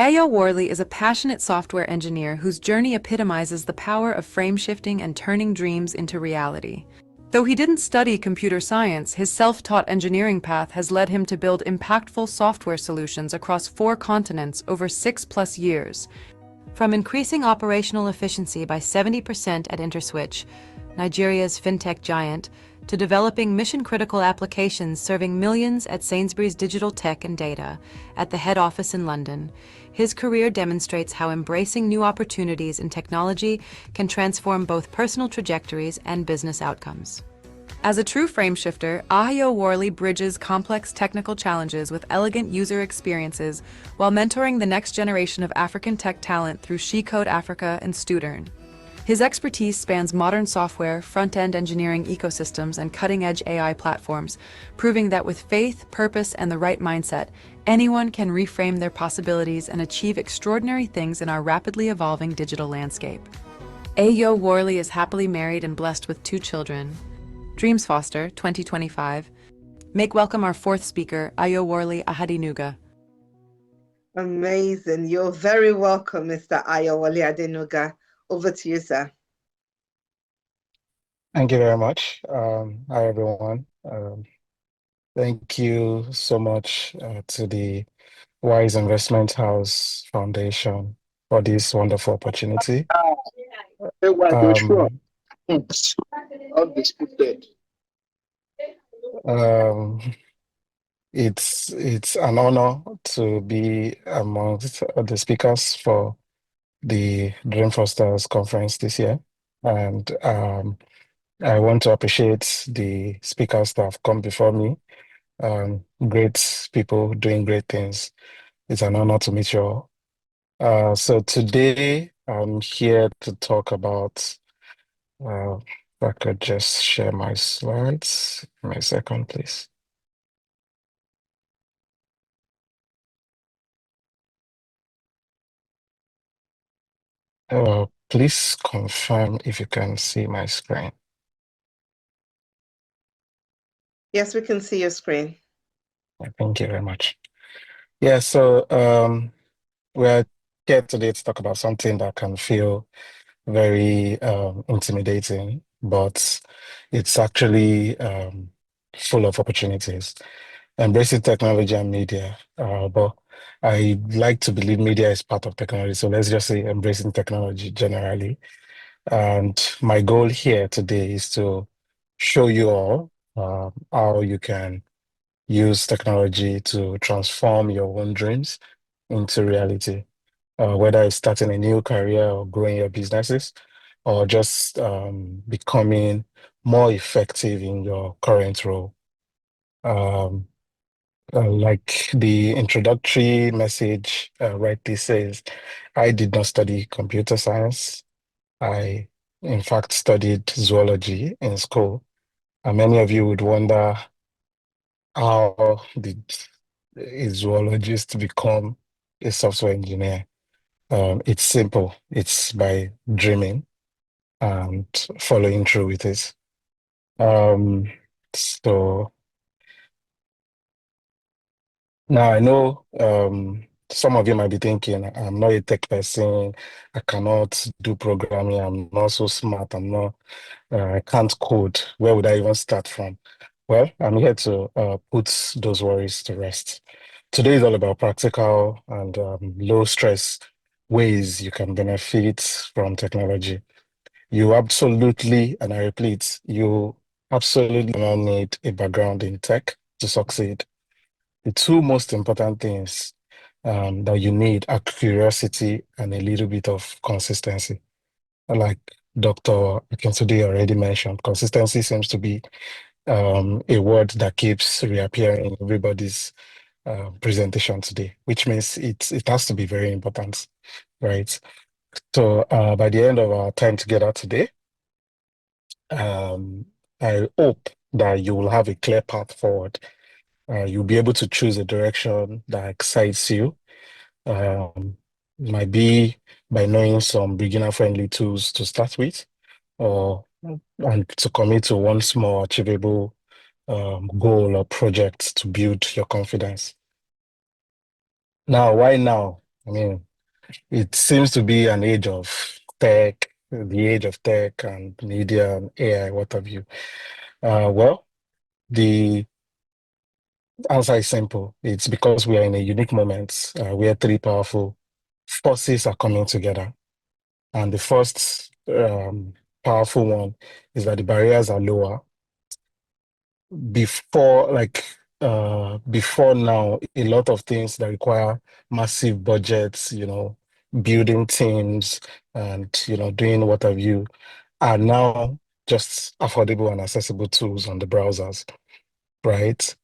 Ayo Worley is a passionate software engineer whose journey epitomizes the power of frame shifting and turning dreams into reality. Though he didn't study computer science, his self-taught engineering path has led him to build impactful software solutions across 4 continents over 6+ years. From increasing operational efficiency by 70% at InterSwitch, Nigeria's fintech giant, to developing mission-critical applications serving millions at Sainsbury's Digital Tech and Data at the head office in London, his career demonstrates how embracing new opportunities in technology can transform both personal trajectories and business outcomes. As a true frameshifter, Ahio Worley bridges complex technical challenges with elegant user experiences while mentoring the next generation of African tech talent through SheCode Africa and Studern. His expertise spans modern software, front-end engineering ecosystems, and cutting-edge AI platforms, proving that with faith, purpose, and the right mindset, anyone can reframe their possibilities and achieve extraordinary things in our rapidly evolving digital landscape. Ayo Worley is happily married and blessed with 2 children. DreamsFoster, 2025. Make welcome our 4th speaker, Ayo Worley Ahadinuga. Amazing. You're very welcome, Mr. Ayowale Adenuga. Over to you, sir. Thank you very much. Hi, everyone. Thank you so much to the Wise Investment House Foundation for this wonderful opportunity. It's an honor to be amongst the speakers for the DreamsFosters conference this year, and I want to appreciate the speakers that have come before me. Great people doing great things. It's an honor to meet you all. So today I'm here to talk about, if I could just share my slides. Give me a second, please. Please confirm if you can see my screen. Yes, we can see your screen. Thank you very much. Yeah, so we're here today to talk about something that can feel very intimidating, but it's actually full of opportunities. Embracing technology and media, but I like to believe media is part of technology. So let's just say embracing technology generally. And my goal here today is to show you all how you can use technology to transform your own dreams into reality, whether it's starting a new career or growing your businesses, or just becoming more effective in your current role. Like the introductory message rightly says, I did not study computer science. I, in fact, studied zoology in school. And many of you would wonder, how did a zoologist become a software engineer? It's simple. It's by dreaming and following through with it. So now I know some of you might be thinking, I'm not a tech person, I cannot do programming, I'm not so smart, I can't code. Where would I even start from? Well, I'm here to put those worries to rest. Today is all about practical and low stress ways you can benefit from technology. You absolutely, and I repeat, you absolutely do not need a background in tech to succeed. The 2 most important things that you need are curiosity and a little bit of consistency. Like Dr. Akintude already mentioned, consistency seems to be a word that keeps reappearing in everybody's presentation today, which means it has to be very important, right? So by the end of our time together today, I hope that you will have a clear path forward. You'll be able to choose a direction that excites you. Might be by knowing some beginner-friendly tools to start with, and to commit to one small achievable goal or project to build your confidence. Now, why now? I mean, it seems to be an age of tech, the age of tech and media and AI, what have you. Well, the answer is simple. It's because we are in a unique moment where three powerful forces are coming together. And the first powerful one is that the barriers are lower. Before now, a lot of things that require massive budgets, building teams and doing what have you are now just affordable and accessible tools on the browsers, right?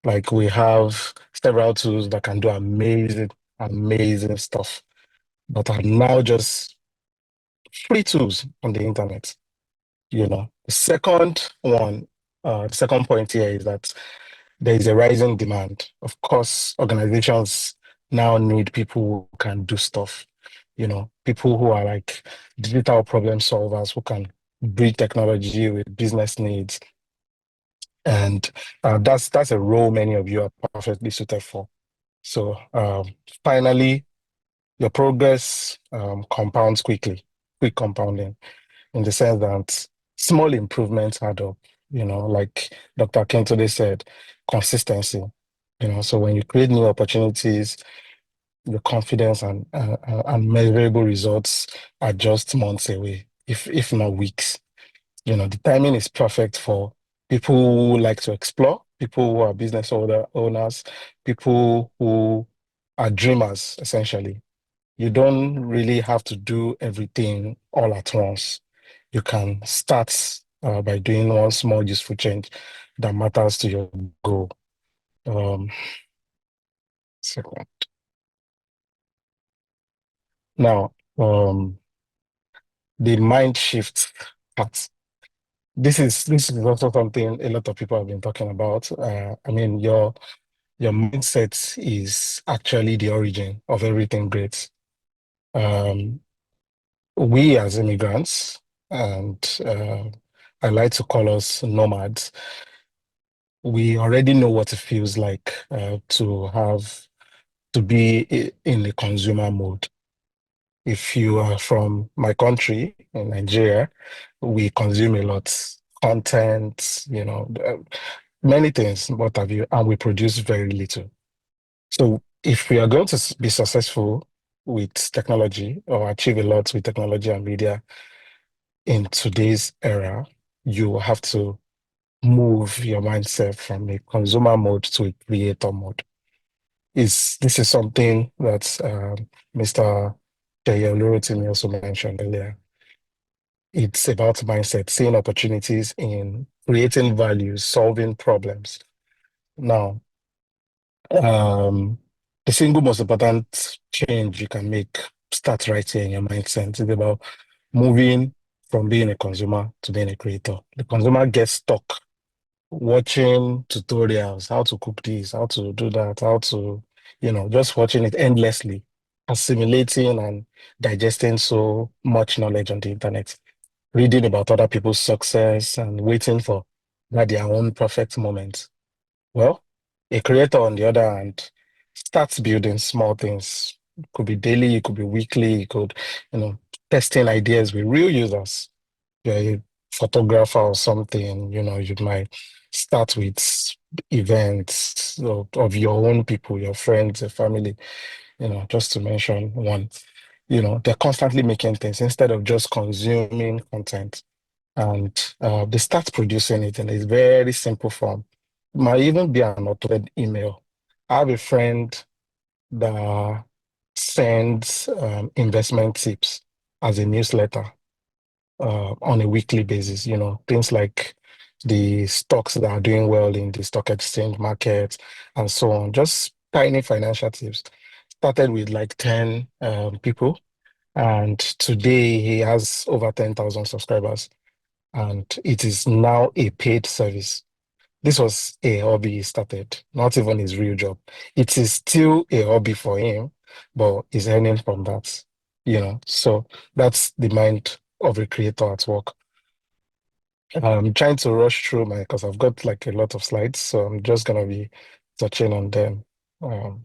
Like we have several tools that can do amazing, amazing stuff, but are now just free tools on the internet. The second point here is that there is a rising demand. Of course, organizations now need people who can do stuff, people who are like digital problem solvers who can bridge technology with business needs. And that's a role many of you are perfectly suited for. So finally, your progress compounds quickly, quick compounding, in the sense that small improvements add up, like Dr. Kintode said, consistency. So when you create new opportunities, the confidence and measurable results are just months away, if not weeks. The timing is perfect for people who like to explore, people who are owners, people who are dreamers, essentially. You don't really have to do everything all at once. You can start by doing one small useful change that matters to your goal. Um, second. Now, the mind shift part. This is also something a lot of people have been talking about. I mean, your mindset is actually the origin of everything great. Um, we as immigrants, and I like to call us nomads, we already know what it feels like to be in a consumer mode. If you are from my country, in Nigeria, we consume a lot content, many things, what have you, and we produce very little. So if we are going to be successful with technology or achieve a lot with technology and media in today's era, you have to move your mindset from a consumer mode to a creator mode. This is something that Mr. Jayolurotimi also mentioned earlier. It's about mindset, seeing opportunities in creating value, solving problems. Now, the single most important change you can make starts right here in your mindset. It's about moving from being a consumer to being a creator. The consumer gets stuck watching tutorials, how to cook this, how to do that, how to, just watching it endlessly, assimilating and digesting so much knowledge on the internet, reading about other people's success and waiting for their own perfect moment. Well, a creator, on the other hand, starts building small things. It could be daily, it could be weekly, it could, testing ideas with real users. You're a photographer or something, you might start with events of your own people, your friends, your family, just to mention one. They're constantly making things instead of just consuming content. And they start producing it in a very simple form. It might even be an automated email. I have a friend that sends investment tips as a newsletter on a weekly basis, things like the stocks that are doing well in the stock exchange market and so on. Just tiny financial tips. Started with like 10 people, and today he has over 10,000 subscribers, and it is now a paid service. This was a hobby he started, not even his real job. It is still a hobby for him, but he's earning from that, So that's the mind of a creator at work. I'm trying to rush through because I've got like a lot of slides, so I'm just gonna be touching on them. Um,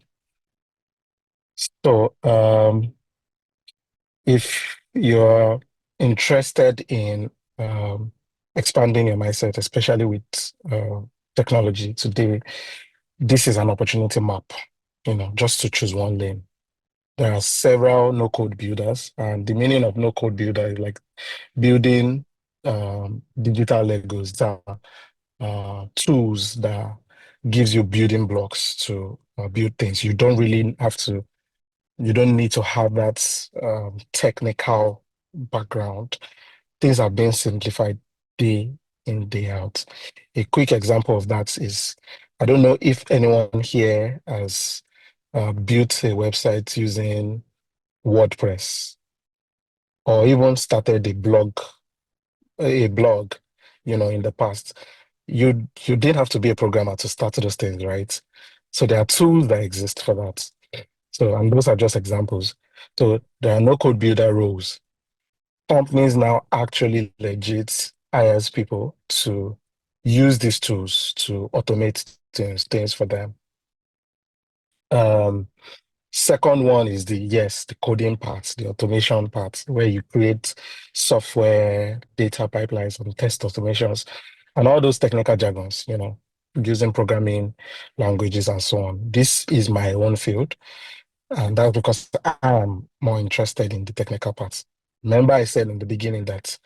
So, if you're interested in expanding your mindset, especially with technology today, this is an opportunity map, just to choose one lane. There are several no-code builders, and the meaning of no-code builder is like building digital Legos that are tools that gives you building blocks to build things. You don't need to have that technical background. Things are being simplified day in, day out. A quick example of that is, I don't know if anyone here has built a website using WordPress or even started a blog, in the past. You didn't have to be a programmer to start those things, right? So there are tools that exist for that. So, and those are just examples. So there are no code builder roles. Companies now actually legit hires people to use these tools to automate things for them. Um, Second one is the coding part, the automation part, where you create software, data pipelines, and test automations, and all those technical jargons, using programming languages and so on. This is my own field, and that's because I am more interested in the technical parts. Remember, I said in the beginning that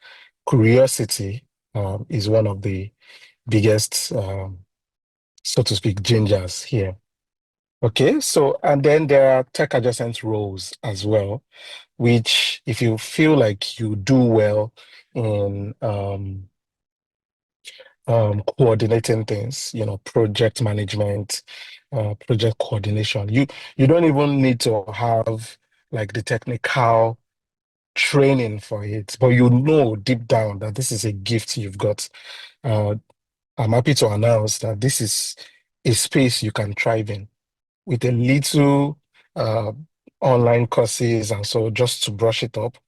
curiosity is one of the biggest, so to speak, gingers here. Okay, so and then there are tech adjacent roles as well, which if you feel like you do well in coordinating things, project management, project coordination, you don't even need to have like the technical training for it, but you know deep down that this is a gift you've got. Uh, I'm happy to announce that this is a space you can thrive in with a little uh, online courses and so just to brush it up,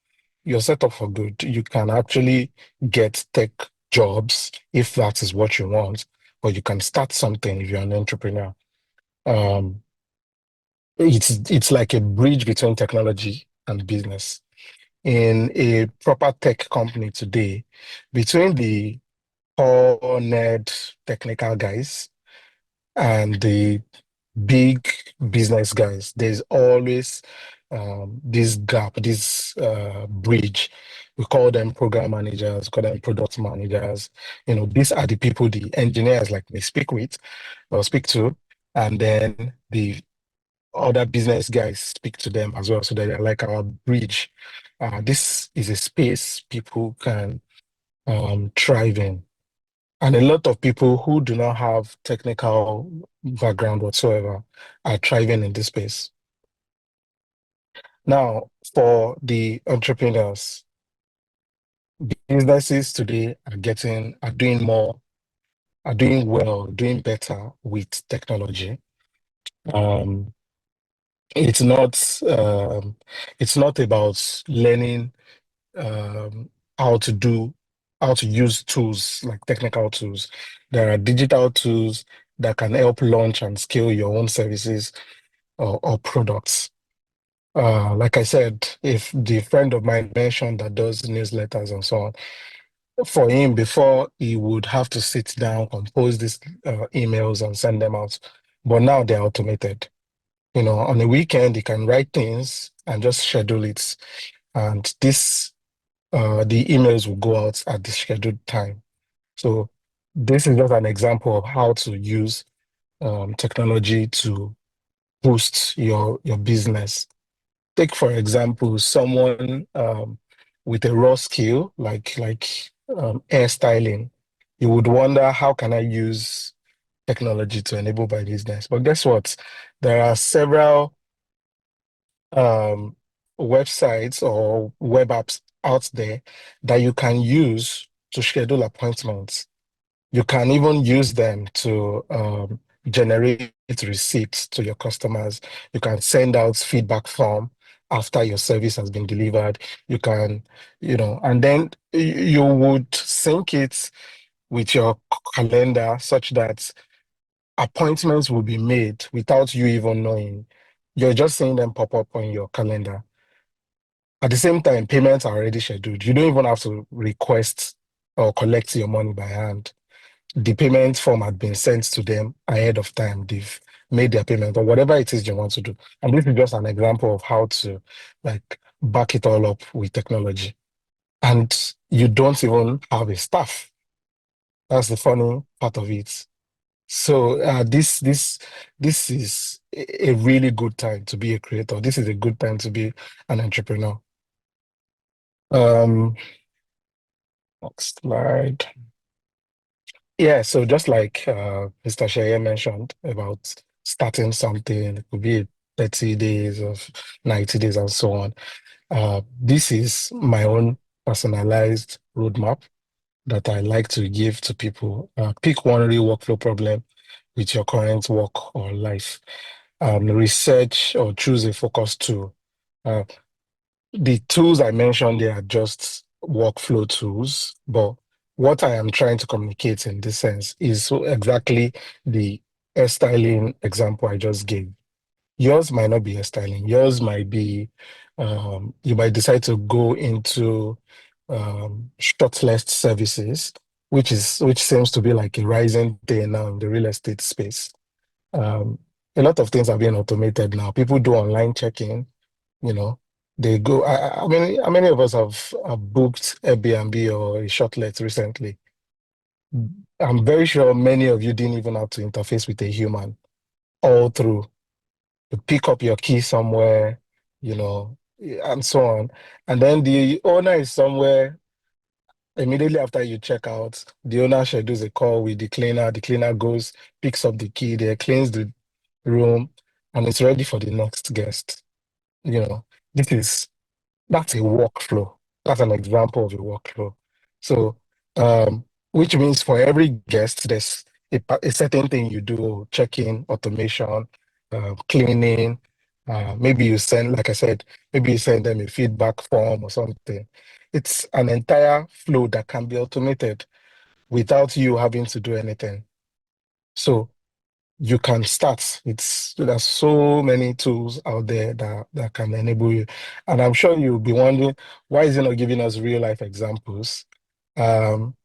you're set up for good. You can actually get tech jobs if that is what you want, or you can start something if you're an entrepreneur. Um, it's like a bridge between technology and business. In a proper tech company today, between the core nerd technical guys and the big business guys, there's always this gap, this bridge. We call them program managers, call them product managers. These are the people the engineers like me speak with or speak to, and then the other business guys speak to them as well. So they're like our bridge. This is a space people can thrive in. And a lot of people who do not have technical background whatsoever are thriving in this space. Now, for the entrepreneurs, businesses today are doing well, doing better with technology. Um, it's not it's not about learning um, how to use tools like technical tools. There are digital tools that can help launch and scale your own services or products. Like I said, if the friend of mine mentioned that does newsletters and so on, for him, before he would have to sit down, compose these emails and send them out. But now they're automated. On a weekend, he can write things and just schedule it. And the emails will go out at the scheduled time. So this is just an example of how to use technology to boost your business. Take, for example, someone with a raw skill like hairstyling. You would wonder, how can I use technology to enable my business? But guess what? There are several um, websites or web apps out there that you can use to schedule appointments. You can even use them to generate receipts to your customers. You can send out feedback form after your service has been delivered. You can, and then you would sync it with your calendar such that appointments will be made without you even knowing. You're just seeing them pop up on your calendar. At the same time, payments are already scheduled. You don't even have to request or collect your money by hand. The payment form had been sent to them ahead of time. They've made their payment or whatever it is they want to do. And this is just an example of how to like back it all up with technology. And you don't even have a staff. That's the funny part of it. So this is a really good time to be a creator. This is a good time to be an entrepreneur. Um, Next slide. Yeah, so just like Mr. Sheye mentioned about starting something, it could be 30 days of 90 days and so on. This is my own personalized roadmap that I like to give to people. Pick one real workflow problem with your current work or life. Research or choose a focus tool. Uh, the tools I mentioned, they are just workflow tools, but what I am trying to communicate in this sense is so exactly the hairstyling example I just gave. Yours might not be hairstyling. Yours might be, you might decide to go into shortlist services, which seems to be like a rising thing now in the real estate space. Um, a lot of things are being automated now. People do online checking, you know, they go. How many of us have booked Airbnb or a shortlet recently? I'm very sure many of you didn't even have to interface with a human all through. You pick up your key somewhere, and so on. And then the owner is somewhere. Immediately after you check out, the owner schedules a call with the cleaner. The cleaner goes, picks up the key, they cleans the room, and it's ready for the next guest. You know, this is that's a workflow. That's an example of a workflow. So, which means for every guest, there's a certain thing you do, check-in, automation, cleaning. Maybe you send, like I said, maybe you send them a feedback form or something. It's an entire flow that can be automated without you having to do anything. So you can start. There's so many tools out there that can enable you. And I'm sure you'll be wondering, why is it not giving us real life examples? Um,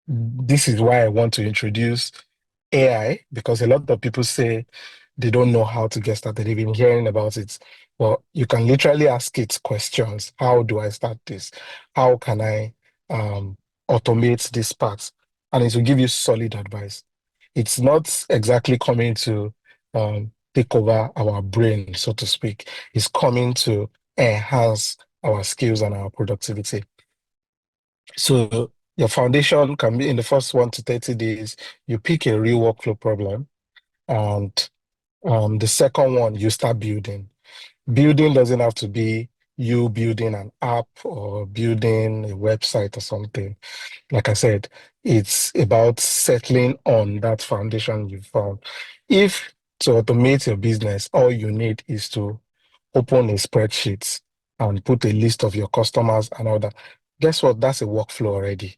this is why I want to introduce AI, because a lot of people say they don't know how to get started. They've been hearing about it. Well, you can literally ask it questions. How do I start this? How can I automate this part? And it will give you solid advice. It's not exactly coming to take over our brain, so to speak. It's coming to enhance our skills and our productivity. So your foundation can be in the first 1 to 30 days, you pick a real workflow problem. And the second one, you start building. Building doesn't have to be you building an app or building a website or something. Like I said, it's about settling on that foundation you found. If to automate your business, all you need is to open a spreadsheet and put a list of your customers and all that, guess what? That's a workflow already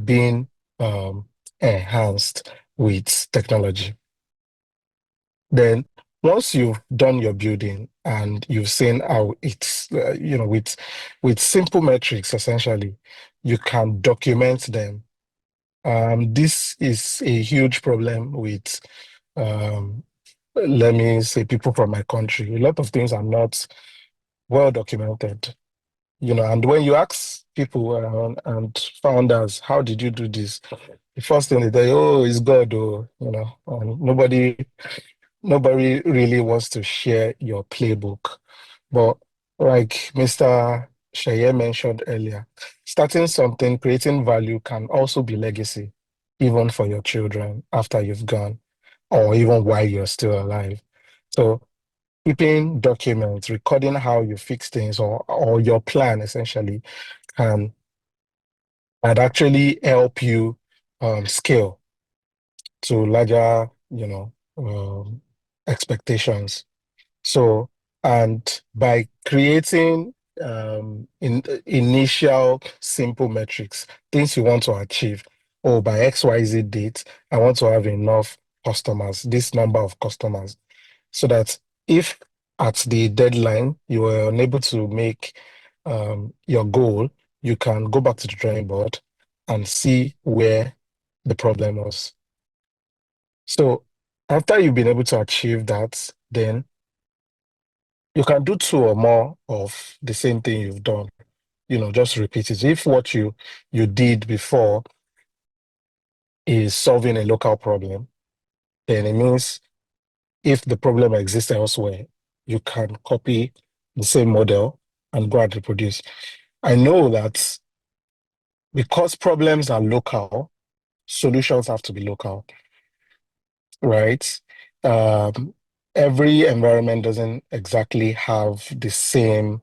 being um, enhanced with technology. Then once you've done your building and you've seen how it's, with simple metrics, essentially, you can document them. This is a huge problem with, let me say, people from my country. A lot of things are not well documented, and when you ask people and founders, how did you do this? The first thing they tell you, oh, it's God, oh, nobody really wants to share your playbook. But like Mr. Sheye mentioned earlier, starting something, creating value can also be legacy, even for your children after you've gone, or even while you're still alive. So keeping documents, recording how you fix things or your plan essentially can and actually help you scale to larger, expectations. So, and by creating initial simple metrics, things you want to achieve, oh, by XYZ date, I want to have enough customers, this number of customers, so that if at the deadline, you were unable to make your goal, you can go back to the drawing board and see where the problem was. So after you've been able to achieve that, then you can do two or more of the same thing you've done. Just repeat it. If what you did before is solving a local problem, then it means if the problem exists elsewhere, you can copy the same model and go and reproduce. I know that because problems are local, solutions have to be local, right? Um, every environment doesn't exactly have the same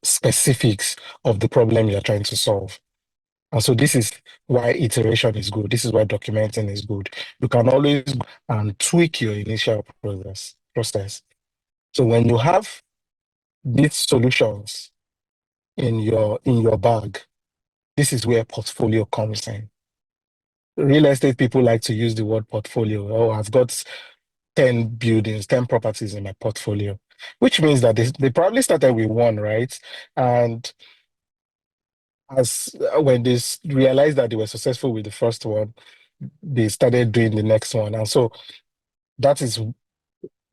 specifics of the problem you're trying to solve. And so this is why iteration is good. This is why documenting is good. You can always go and tweak your initial process. So when you have these solutions in your bag, this is where portfolio comes in. Real estate people like to use the word portfolio. Oh, I've got 10 buildings, 10 properties in my portfolio, which means that they probably started with one, right? And as when they realized that they were successful with the first one, they started doing the next one. And so that is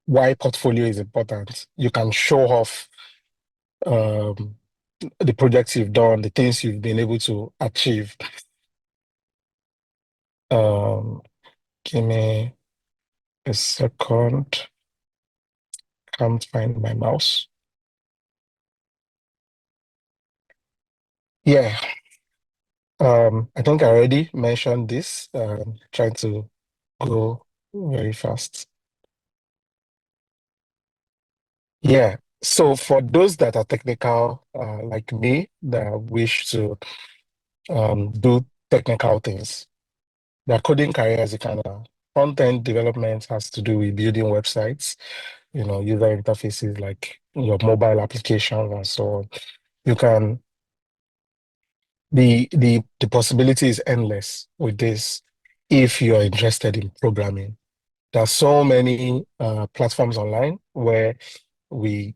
why portfolio is important. You can show off um, the projects you've done, the things you've been able to achieve. Um, Give me a second. Can't find my mouse. Yeah, I think I already mentioned this. Trying to go very fast. Yeah. So for those that are technical, like me, that wish to do technical things, their coding career as a kind of front-end development has to do with building websites, user interfaces like your mobile applications and so on. You can the possibility is endless with this if you're interested in programming. There are so many platforms online where you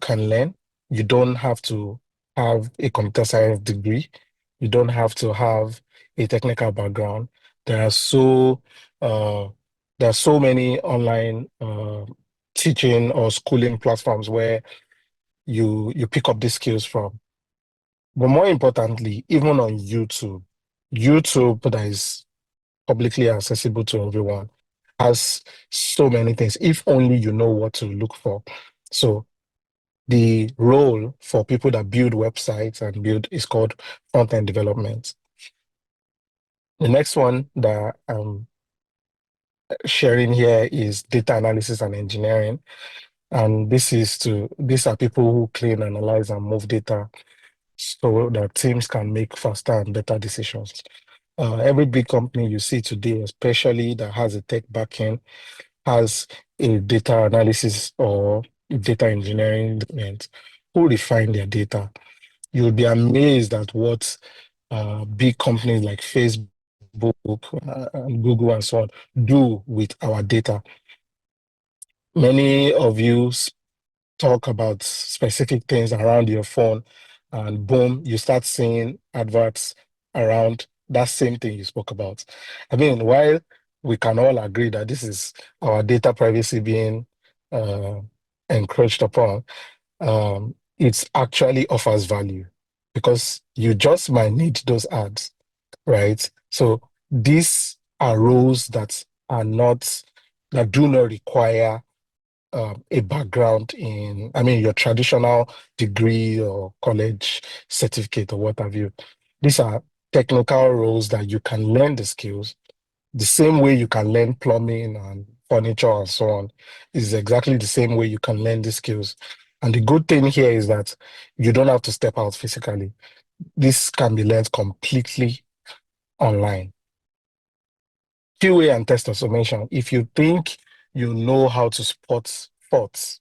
can learn. You don't have to have a computer science degree. You don't have to have a technical background. There are so uh, there are so many online teaching or schooling platforms where you pick up these skills from. But more importantly, even on YouTube that is publicly accessible to everyone, has so many things, if only you know what to look for. So the role for people that build websites and build is called front-end development. The next one that I'm sharing here is data analysis and engineering. And these are people who clean, analyze, and move data so that teams can make faster and better decisions. Every big company you see today, especially that has a tech backend, has a data analysis or data engineering department who refine their data. You'll be amazed at what big companies like Facebook, and Google, and so on do with our data. Many of you talk about specific things around your phone, and boom, you start seeing adverts around that same thing you spoke about. I mean, while we can all agree that this is our data privacy being uh, encroached upon, it actually offers value because you just might need those ads, right? So these are roles that do not require a background in, I mean, your traditional degree or college certificate or what have you. These are technical roles that you can learn the skills the same way you can learn plumbing and furniture and so on is exactly the same way you can learn the skills. And the good thing here is that you don't have to step out physically. This can be learned completely online. QA and test automation. If you think you know how to spot faults,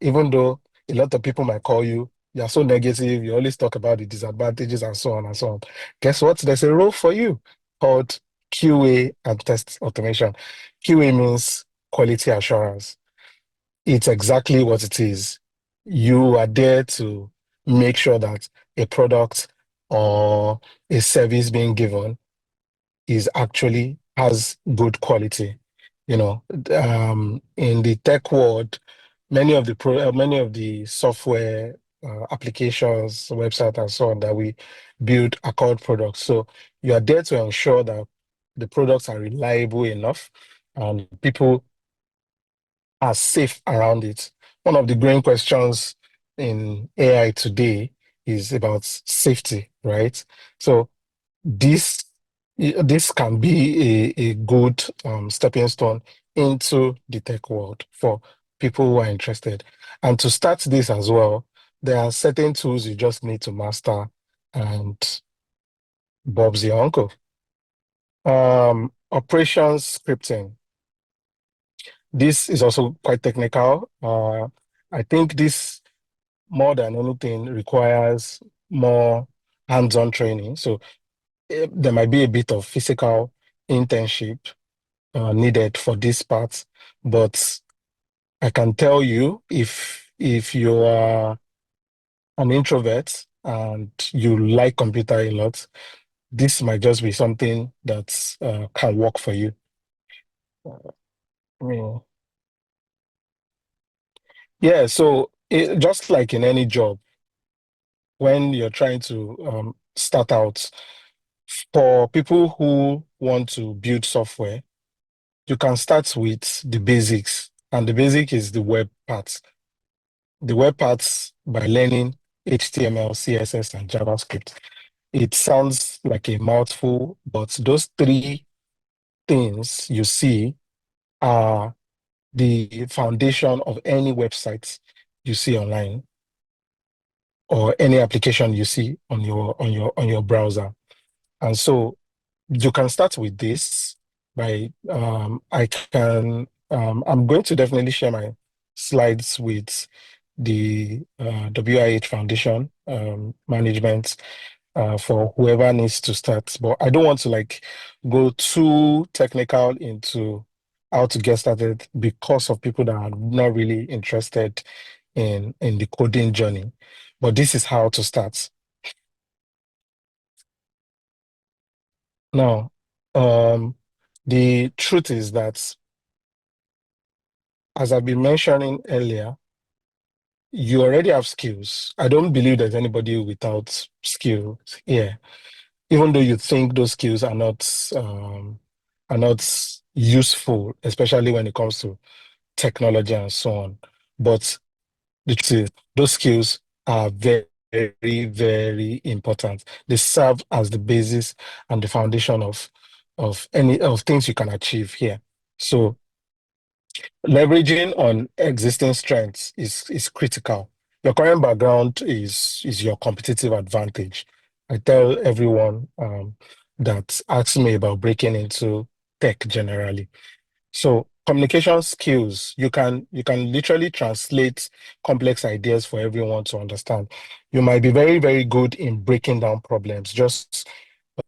even though a lot of people might call you, you're so negative, you always talk about the disadvantages and so on and so on. Guess what? There's a role for you called QA and test automation. QA means quality assurance. it's exactly what it is. You are there to make sure that a product or a service being given is actually has good quality. You know, in the tech world, many of the software applications, website, and so on that we build are called products. So you are there to ensure that the products are reliable enough and people are safe around it. One of the growing questions in AI today is about safety, right? So this this can be a good stepping stone into the tech world for people who are interested. And to start this as well, there are certain tools you just need to master, and Bob's your uncle. Operations scripting. This is also quite technical. I think this more than anything requires more hands-on training. So there might be a bit of physical internship needed for this part, but I can tell you if you are an introvert and you like computer a lot, this might just be something that can work for you. Yeah, yeah, so just like in any job, when you're trying to start out, for people who want to build software, you can start with the basics, and the basic is the web part. The web parts by learning HTML, CSS, and JavaScript. It sounds like a mouthful, but those three things you see are the foundation of any website you see online or any application you see on your browser. And so you can start with this by I'm going to definitely share my slides with the WIH Foundation management for whoever needs to start. But I don't want to like go too technical into how to get started because of people that are not really interested in the coding journey. But this is how to start. Now, the truth is that, as I've been mentioning earlier, you already have skills. I don't believe there's anybody without skills here, even though you think those skills are not useful, especially when it comes to technology and so on. But the truth is, those skills are very, very, very important. They serve as the basis and the foundation of any of things you can achieve here. So leveraging on existing strengths is critical. Your current background is your competitive advantage. I tell everyone that asks me about breaking into tech generally. So communication skills, you can literally translate complex ideas for everyone to understand. You might be very, very good in breaking down problems,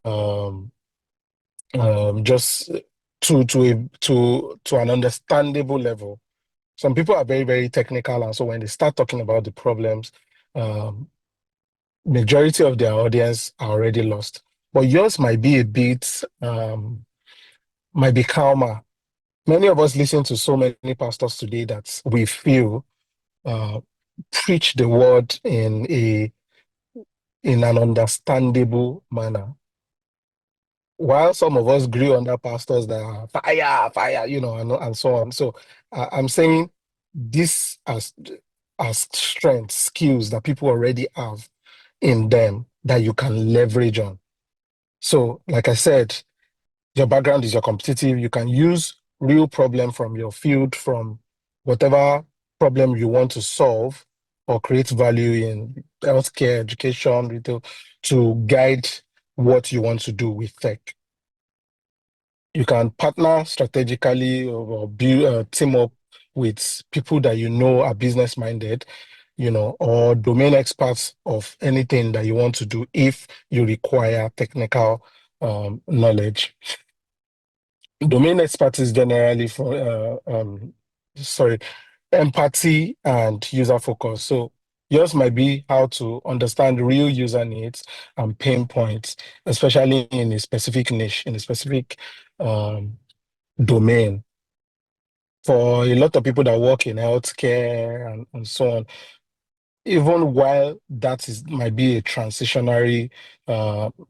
um, just to an understandable level. Some people are very, very technical, and so when they start talking about the problems, um, majority of their audience are already lost. But yours might be a bit, might be calmer. Many of us listen to so many pastors today that we feel uh, preach the word in an understandable manner. While some of us grew under pastors that are fire, fire, and so on. So I'm saying this as strength, skills that people already have in them that you can leverage on. So, like I said, your background is your competitive. You can use real problem from your field, from whatever problem you want to solve or create value in healthcare, education, retail, to guide what you want to do with tech. You can partner strategically or build team up with people that you know are business minded, or domain experts of anything that you want to do if you require technical knowledge. Domain expertise generally sorry, empathy and user focus. So yours might be how to understand real user needs and pain points, especially in a specific niche, in a specific domain. For a lot of people that work in healthcare and so on, even while that is might be a transitionary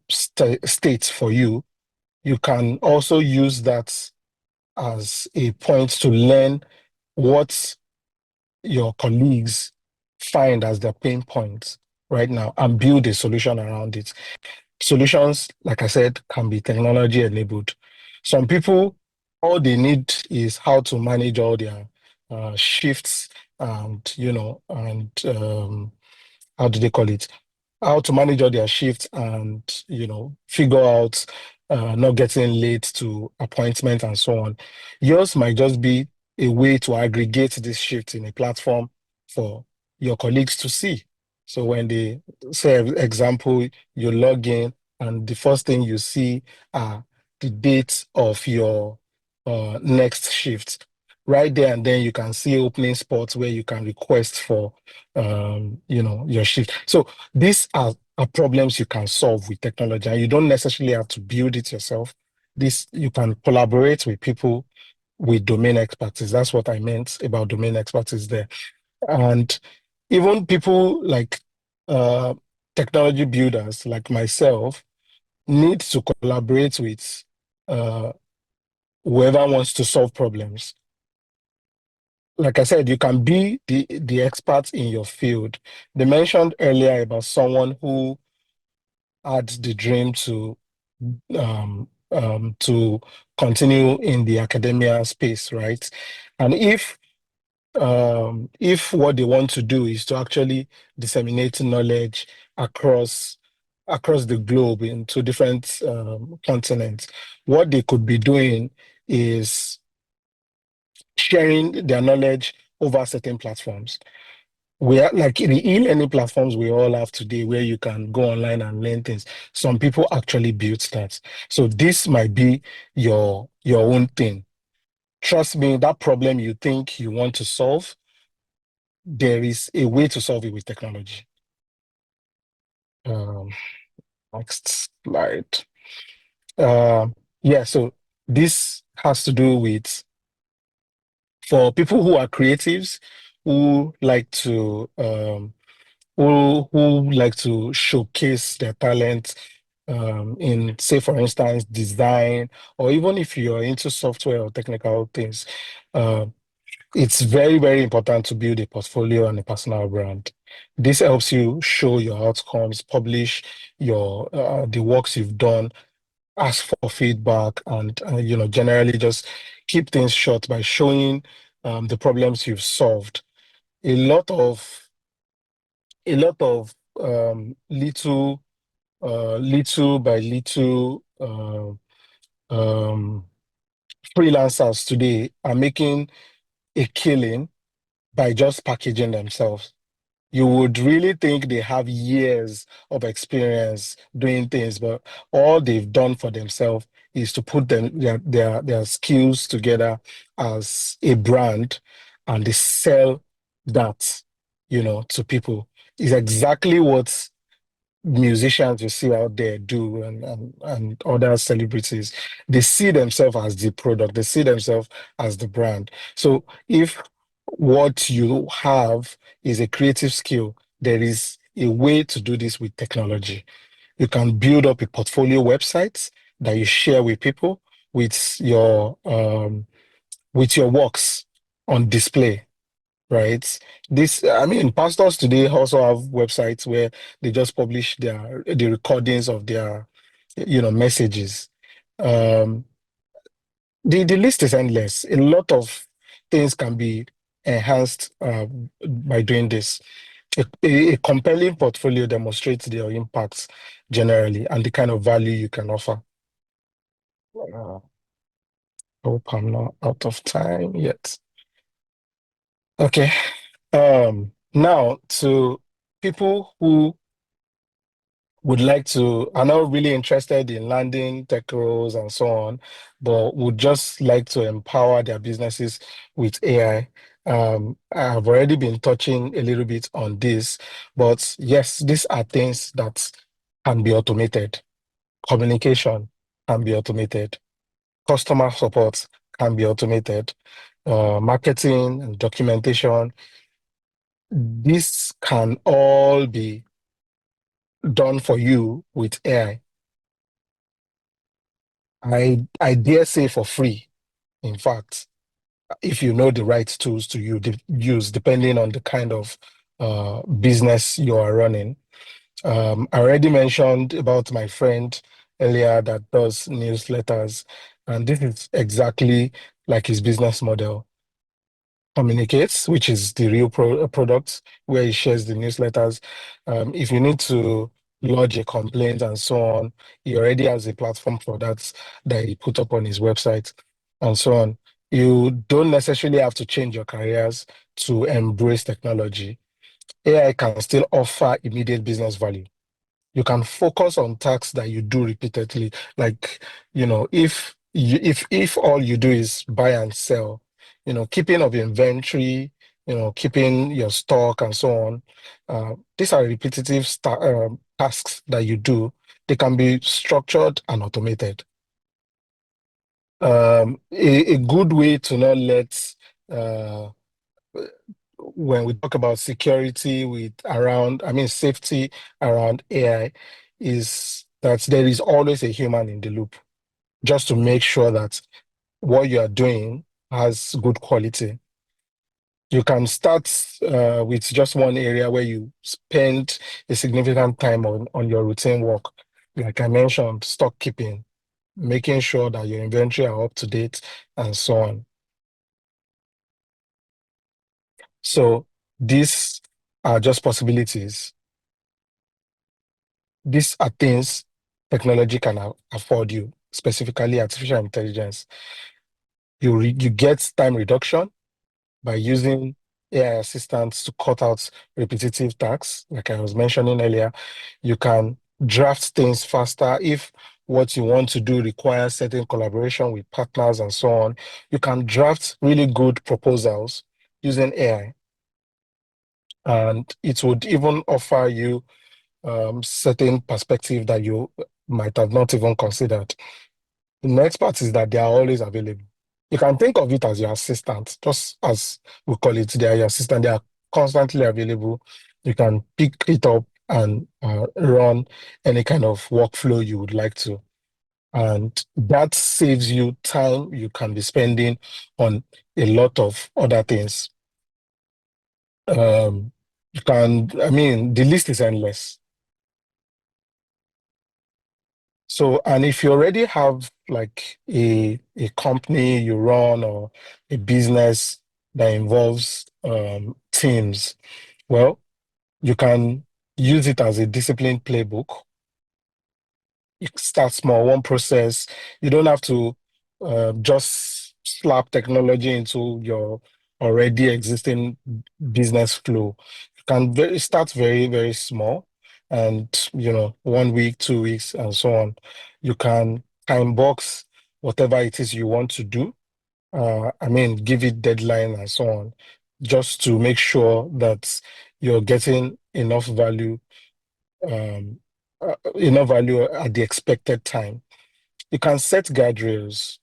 state for you, you can also use that as a point to learn what your colleagues find as their pain points right now and build a solution around it. Solutions, like I said, can be technology enabled. Some people, all they need is how to manage all their shifts and, how do they call it? How to manage all their shifts and, figure out not getting late to appointments and so on. Yours might just be a way to aggregate this shift in a platform for your colleagues to see. So when they say, example, you log in and the first thing you see are the dates of your next shift. Right there and then you can see opening spots where you can request for your shift. So these are problems you can solve with technology, and you don't necessarily have to build it yourself. This you can collaborate with people with domain expertise. That's what I meant about domain expertise there. And even people like technology builders like myself need to collaborate with uh, whoever wants to solve problems. Like I said, you can be the expert in your field. They mentioned earlier about someone who had the dream to continue in the academia space, right? And if what they want to do is to actually disseminate knowledge across the globe into different continents, what they could be doing is sharing their knowledge over certain platforms. We are like in the e-learning platforms we all have today where you can go online and learn things. Some people actually built that. So this might be your own thing. Trust me, that problem you think you want to solve, there is a way to solve it with technology. Um, Next slide. Yeah, so this has to do with for people who are creatives who like to who like to showcase their talent in, say, for instance, design, or even if you're into software or technical things, uh, it's very, very important to build a portfolio and a personal brand. This helps you show your outcomes, publish your the works you've done, ask for feedback, and generally just keep things short by showing the problems you've solved. A lot of little little by little um, freelancers today are making a killing by just packaging themselves. You would really think they have years of experience doing things, but all they've done for themselves is to put their skills together as a brand, and they sell that, to people. Is exactly what musicians you see out there do, and other celebrities. They see themselves as the product, they see themselves as the brand. So if what you have is a creative skill, there is a way to do this with technology. You can build up a portfolio website that you share with people with your works on display, right? I mean, pastors today also have websites where they just publish the recordings of their, messages. Um, the list is endless. A lot of things can be enhanced by doing this. A compelling portfolio demonstrates your impacts generally and the kind of value you can offer. I hope I'm not out of time yet. Okay. Now to people who are not really interested in landing tech roles and so on, but would just like to empower their businesses with AI. I've already been touching a little bit on this, but yes, these are things that can be automated. Communication can be automated. Customer support can be automated. Marketing and documentation. This can all be done for you with AI. I dare say for free, in fact, if you know the right tools to use, depending on the kind of business you are running. I already mentioned about my friend earlier that does newsletters, and this is exactly like his business model. Communicates, which is the real product, where he shares the newsletters. If you need to lodge a complaint and so on, he already has a platform for that he put up on his website and so on. You don't necessarily have to change your careers to embrace technology. AI can still offer immediate business value. You can focus on tasks that you do repeatedly. Like, if all you do is buy and sell, keeping of inventory, keeping your stock and so on. These are repetitive tasks that you do. They can be structured and automated. A good way to not let uh, when we talk about security safety around AI, is that there is always a human in the loop, just to make sure that what you are doing has good quality. You can start with just one area where you spend a significant time on your routine work. Like I mentioned, stock keeping, making sure that your inventory are up to date, and so on. So these are just possibilities. These are things technology can afford you, specifically artificial intelligence. You get time reduction by using AI assistants to cut out repetitive tasks, like I was mentioning earlier. You can draft things faster if what you want to do requires certain collaboration with partners and so on. You can draft really good proposals using AI, and it would even offer you certain perspective that you might have not even considered. The next part is that they are always available. You can think of it as your assistant, just as we call it, they are your assistant. They are constantly available. You can pick it up and run any kind of workflow you would like to. And that saves you time you can be spending on a lot of other things. The list is endless. So, and if you already have like a company you run or a business that involves teams, well, you can use it as a discipline playbook. You start small, one process. You don't have to just slap technology into your already existing business flow. You can start very, very small, and 1 week, 2 weeks, and so on. You can time box whatever it is you want to do. Give it deadline and so on, just to make sure that you're getting enough value at the expected time. You can set guardrails.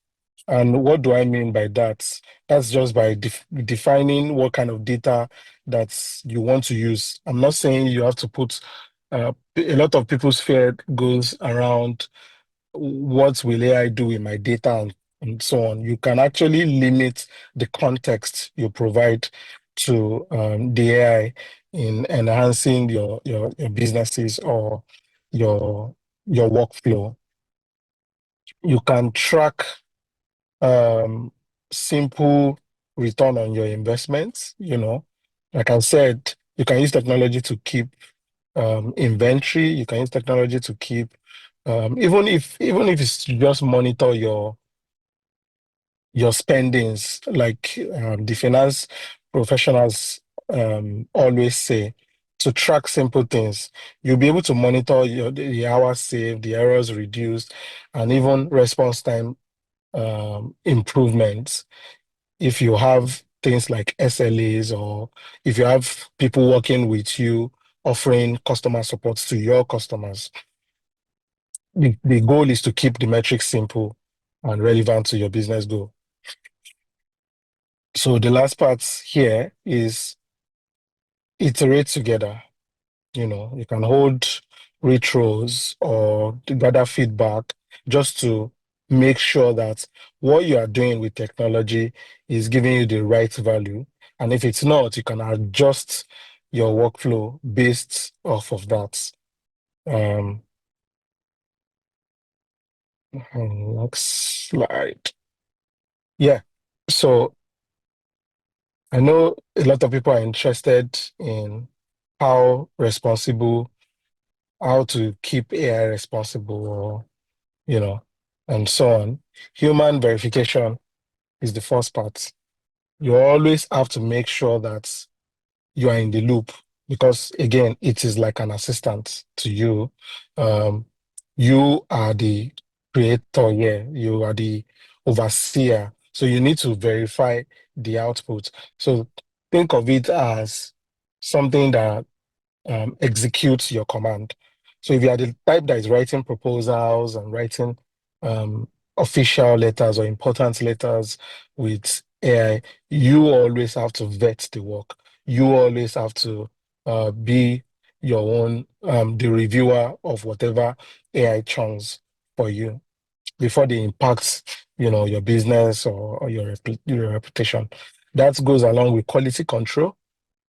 And what do I mean by that? That's just by defining what kind of data that you want to use. I'm not saying you have to put a lot of people's fear goes around what will AI do with my data and so on. You can actually limit the context you provide to the AI in enhancing your businesses or your workflow. You can track um, simple return on your investments. Like I said, you can use technology to keep inventory. You can use technology to keep even if it's to just monitor your spendings, like the finance professionals always say, to track simple things. You'll be able to monitor the hours saved, the errors reduced, and even response time improvements if you have things like SLAs, or if you have people working with you offering customer support to your customers, the goal is to keep the metrics simple and relevant to your business goal. So the last part here is iterate together. You can hold retros or to gather feedback just to make sure that what you are doing with technology is giving you the right value. And if it's not, you can adjust your workflow based off of that. Next slide. Yeah. So I know a lot of people are interested in how responsible, how to keep AI responsible, or, and so on. Human verification is the first part. You always have to make sure that you are in the loop, because again, it is like an assistant to you. Um, you are the creator here, you are the overseer. So you need to verify the output. So think of it as something that executes your command. So if you are the type that is writing proposals and writing um, official letters or important letters with AI, you always have to vet the work. You always have to be your own, the reviewer of whatever AI churns for you before they impact, your business or your reputation. That goes along with quality control,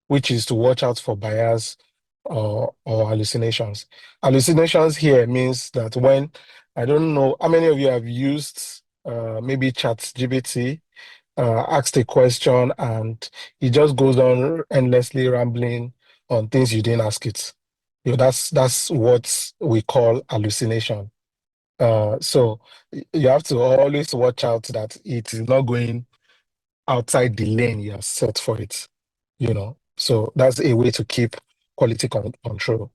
which is to watch out for bias or hallucinations. Hallucinations here means that when, I don't know how many of you have used maybe ChatGPT, asked a question and it just goes on endlessly rambling on things you didn't ask it. That's what we call hallucination. So you have to always watch out that it is not going outside the lane you have set for it. So that's a way to keep quality control.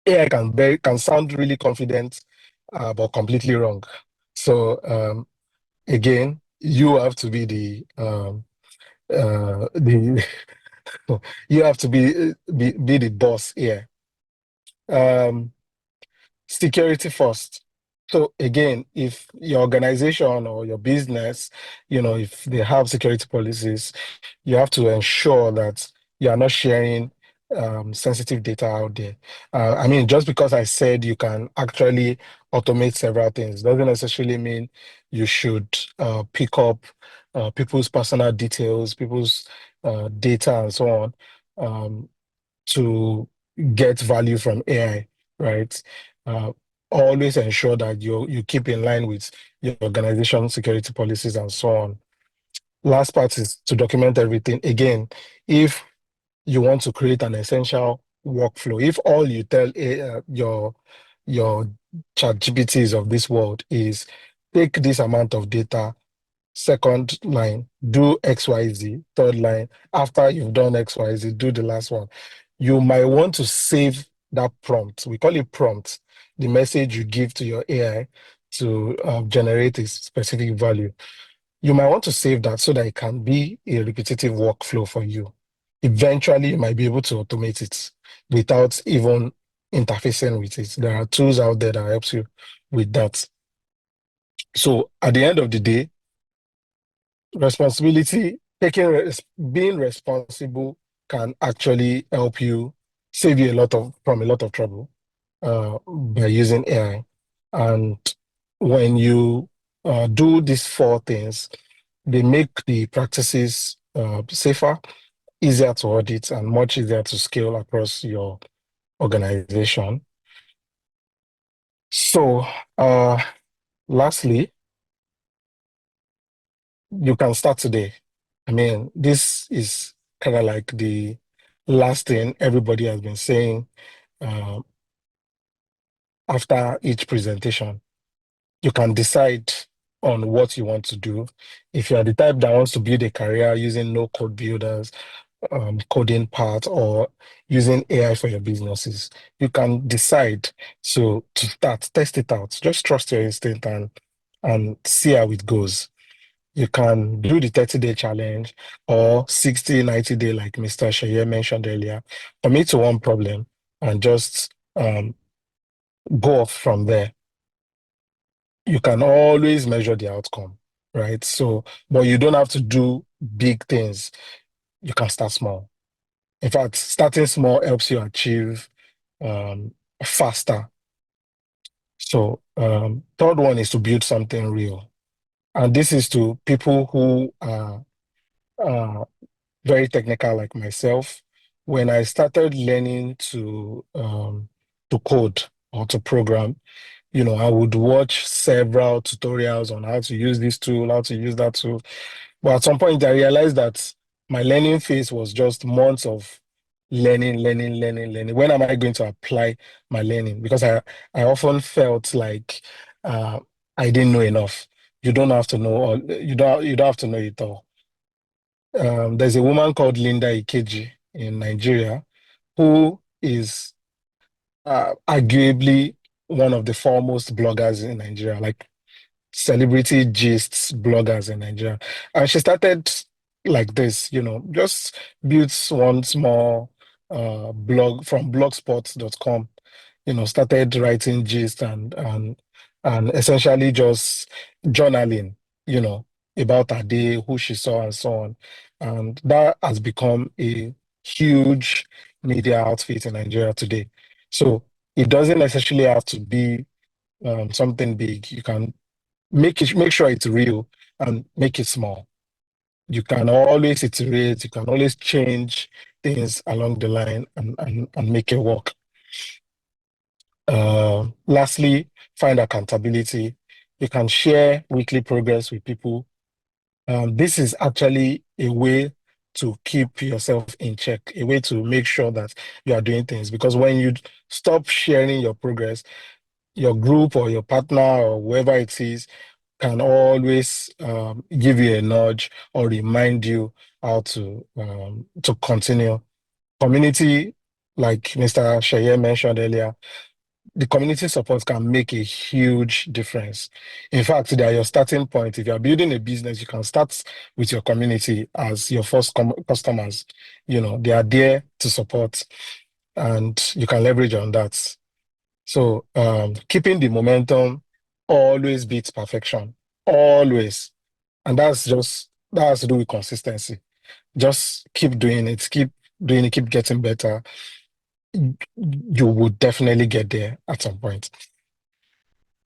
AI can sound really confident, but completely wrong. So again, you have to be the you have to be the boss here. Security first. So again, if your organization or your business, if they have security policies, you have to ensure that you are not sharing sensitive data out there. I mean, just because I said you can actually automate several things doesn't necessarily mean you should pick up people's personal details, people's data, and so on, to get value from AI, right? Uh, Always ensure that you keep in line with your organization security policies and so on. Last part is to document everything. Again, if you want to create an essential workflow, if all you tell your chat GPTs of this world is take this amount of data, second line, do XYZ, third line, after you've done XYZ, do the last one. You might want to save that prompt. We call it prompt, the message you give to your AI to generate a specific value. You might want to save that so that it can be a repetitive workflow for you. Eventually, you might be able to automate it without even interfacing with it. There are tools out there that helps you with that. So at the end of the day, responsibility, being responsible can actually help you save you from a lot of trouble by using AI. And when you do these four things, they make the practices safer, easier to audit, and much easier to scale across your organization. So, lastly, you can start today. I mean, this is kind of like the last thing everybody has been saying uh, after each presentation. You can decide on what you want to do. If you are the type that wants to build a career using no code builders, coding part, or using AI for your businesses, you can decide. So to start, test it out. Just trust your instinct and see how it goes. You can do the 30-day challenge or 60, 90-day, like Mr. Sheye mentioned earlier. Commit to one problem and just go off from there. You can always measure the outcome, right? So, but you don't have to do big things. You can start small. In fact, starting small helps you achieve faster. So, third one is to build something real. And this is to people who are very technical like myself. When I started learning to code or to program, I would watch several tutorials on how to use this tool, how to use that tool. But at some point, I realized that my learning phase was just months of learning, learning, learning, learning. When am I going to apply my learning? Because I often felt like uh, I didn't know enough. You don't have to know all, you don't have to know it all. There's a woman called Linda Ikeji in Nigeria who is arguably one of the foremost bloggers in Nigeria, like celebrity gists bloggers in Nigeria. And she started like this, just built one small blog from blogspot.com, started writing gist and essentially just journaling, you know, about her day, who she saw and so on. And that has become a huge media outfit in Nigeria today. So it doesn't necessarily have to be something big. You can make sure it's real and make it small. You can always iterate, you can always change things along the line and make it work. Lastly, find accountability. You can share weekly progress with people. This is actually a way to keep yourself in check, a way to make sure that you are doing things. Because when you stop sharing your progress, your group or your partner or whoever it is can always give you a nudge or remind you how to continue. Community, like Mr. Sheye mentioned earlier, the community support can make a huge difference. In fact, they are your starting point. If you are building a business, you can start with your community as your first customers. They are there to support, and you can leverage on that. So keeping the momentum always beats perfection, always. And that has to do with consistency. Just keep doing it, keep doing it, keep getting better. You would definitely get there at some point.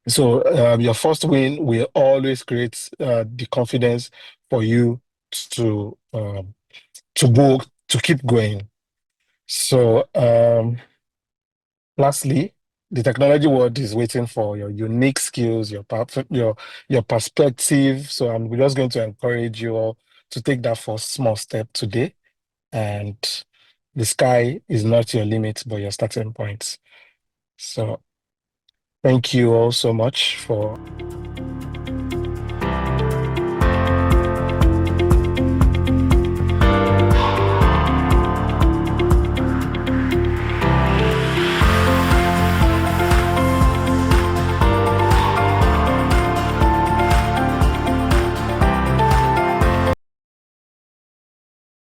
So your first win will always create the confidence for you to to go to keep going. So lastly, the technology world is waiting for your unique skills, your perspective. So I'm just going to encourage you all to take that first small step today. And the sky is not your limit, but your starting point. So thank you all so much for